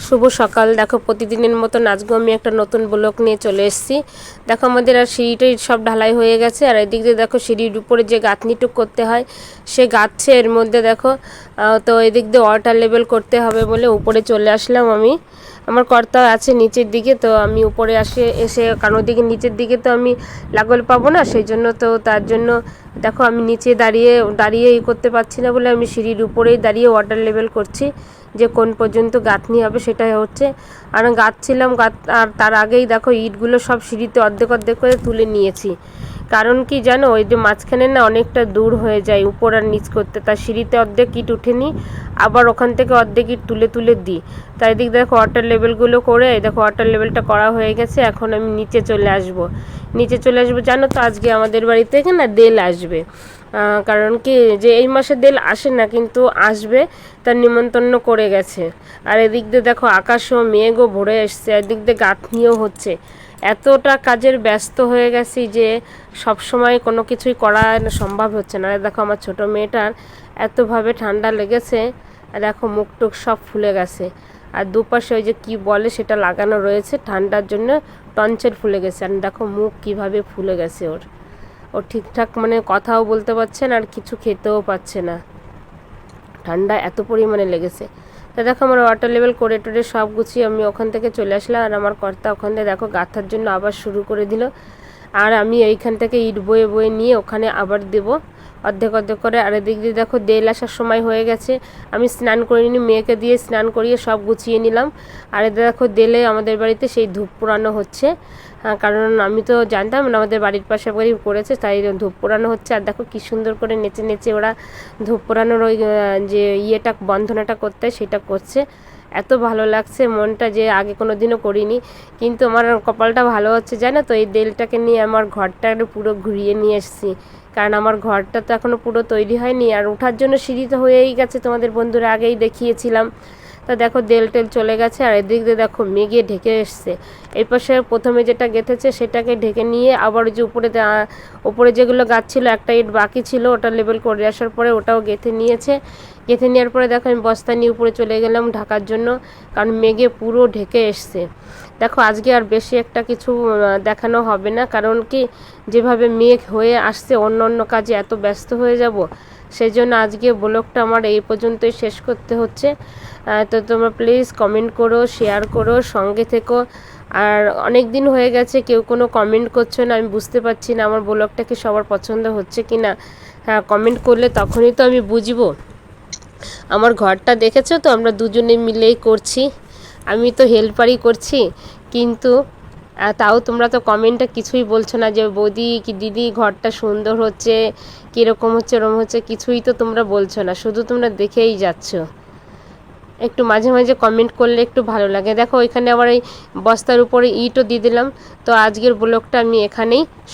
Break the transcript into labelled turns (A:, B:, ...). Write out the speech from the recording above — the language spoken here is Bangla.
A: শুভ সকাল। দেখো প্রতিদিনের মতো আজকেও আমি একটা নতুন ব্লগ নিয়ে চলে এসেছি। দেখো আমাদের আর সিঁড়িটাই সব ঢালাই হয়ে গেছে, আর এদিক দিয়ে দেখো সিঁড়ির উপরে যে গাঁথনিটুক করতে হয় সে গাঁথছে। এর মধ্যে দেখো তো এদিক দিয়ে ওয়াটার লেভেল করতে হবে বলে উপরে চলে আসলাম আমি। আমার কর্তা আছে নিচের দিকে, তো আমি উপরে এসে কারণ ওদিকে নিচের দিকে তো আমি লাগল পাবো না, সেই জন্য তো তার জন্য দেখো আমি নিচে দাঁড়িয়ে করতে পারছি না বলে আমি সিঁড়ির উপরেই দাঁড়িয়ে ওয়াটার লেভেল করছি, যে কোন পর্যন্ত গাঁথনি হবে সেটাই হচ্ছে। আর গাঁথছিলাম আর তার আগেই দেখো ইটগুলো সব সিঁড়িতে অর্ধেক অর্ধেক করে তুলে নিয়েছি। কারণ কি জানো, ওই যে মাঝখানে না অনেকটা দূর হয়ে যায় উপর আর নিচ করতে, তার সিঁড়িতে অর্ধেক ইট উঠে নিই, আবার ওখান থেকে অর্ধেক ইট তুলে তুলে দিই। তাই দিক দেখো ওয়াটার লেভেলগুলো করে দেখো ওয়াটার লেভেলটা করা হয়ে গেছে। এখন আমি নিচে চলে আসবো জানো তো আজকে আমাদের বাড়ি থেকে না দেল আসবে। কারণ কি যে এই মাসে দেল আসে না কিন্তু আসবে, তার নিমন্ত্রণ করে গেছে। আর এদিক দিয়ে দেখো আকাশও মেঘও ভরে এসছে, এদিক দিয়ে গাঁথনিও হচ্ছে। এতটা কাজের ব্যস্ত হয়ে গেছি যে সব সময় কোনো কিছুই করা সম্ভব হচ্ছে না। দেখো আমার ছোট মেয়েটার এতভাবে ঠান্ডা লেগেছে, আর দেখো মুখ টুক সব ফুলে গেছে, আর দুপাশে ওই যে কি বলে সেটা লাগানো রয়েছে ঠান্ডার জন্য, টনসিল ফুলে গেছে। আর দেখো মুখ কিভাবে ফুলে গেছে ও ঠিকঠাক মানে কথাও বলতে পারছে না আর কিছু খেতেও পাচ্ছে না, ঠান্ডা এত পরিমাণে লেগেছে। তা দেখো আমার ওয়াটার লেভেল করে টোরে সব গুছিয়ে আমি ওখান থেকে চলে আসলাম, আর আমার কর্তা ওখান থেকে দেখো গাঁথার জন্য আবার শুরু করে দিল। আর আমি এইখান থেকে ইট বয়ে বয়ে নিয়ে ওখানে আবার দেবো অর্ধেক অর্ধেক করে। আর এদিক দিয়ে দেখো দেল আসার সময় হয়ে গেছে, আমি স্নান করে নিই, মেয়েকে দিয়ে স্নান করিয়ে সব গুছিয়ে নিলাম। আর এদের দেখো দেলে আমাদের বাড়িতে সেই ধূপ পোড়ানো হচ্ছে, কারণ আমি তো জানতাম না আমাদের বাড়ির পাশে বাড়ি করেছে, তাই ধূপ পোড়ানো হচ্ছে। আর দেখো কী সুন্দর করে নেচে নেচে ওরা ধূপ পোড়ানোর ওই যে ইয়েটা বন্ধনাটা করতে সেটা করছে। এত ভালো লাগছে মনটা যে আগে কোনো দিনও করিনি। কিন্তু আমার কপালটা ভালো হচ্ছে জানো তো, এই দেলটাকে নিয়ে আমার ঘরটা পুরো ঘুরিয়ে নিয়ে এসেছি, কারণ আমার ঘরটা তো এখনও পুরো তৈরি হয়নি। আর ওঠার জন্য সিঁড়ি তো হয়েই গেছে, তোমাদের বন্ধুরা আগেই দেখিয়েছিলাম। তা দেখো দেল টেল চলে গেছে, আর এদিক দিয়ে দেখো মেঘে ঢেকে এসছে। এই পাশে প্রথমে যেটা গেঁথেছে সেটাকে ঢেকে নিয়ে আবার যে উপরে যেগুলো গাছ ছিল একটা ইট বাকি ছিল, ওটা লেবেল করে আসার পরে ওটাও গেঁথে নিয়েছে। গেঁথে নেওয়ার পরে দেখো আমি বস্তা নিয়ে উপরে চলে গেলাম ঢাকার জন্য, কারণ মেঘে পুরো ঢেকে এসছে। দেখো আজকে আর বেশি একটা কিছু দেখানো হবে না, কারণ কি যেভাবে মেঘ হয়ে আসছে অন্য অন্য কাজে এত ব্যস্ত হয়ে যাব, সেই জন্য আজকে ব্লগটা আমার এই পর্যন্তই শেষ করতে হচ্ছে। তো তোমরা প্লিজ কমেন্ট করো, শেয়ার করো, সঙ্গে থেকো। আর অনেক দিন হয়ে গেছে কেউ কোনো কমেন্ট করছো না, আমি বুঝতে পারছি না আমার ব্লগটা কি সবার পছন্দ হচ্ছে কি না। হ্যাঁ কমেন্ট করলে তখনই তো আমি বুঝবো। আমার ঘরটা দেখেছো তো, আমরা দুজনে মিলেই করছি, আমি তো হেল্পারই করছি, কিন্তু তাও তোমরা তো কমেন্টে কিছুই বলছো না যে বৌদি কি দিদি ঘরটা সুন্দর হচ্ছে, কীরকম হচ্ছে ওরম হচ্ছে, কিছুই তো তোমরা বলছো না, শুধু তোমরা দেখেই যাচ্ছ। একটু মাঝে মাঝে কমেন্ট করলে একটু ভালো লাগে। দেখো ওইখানে আবার এই বস্তার উপরে ইটও দিয়ে দিলাম। তো আজকের ব্লগটা আমি এখানেই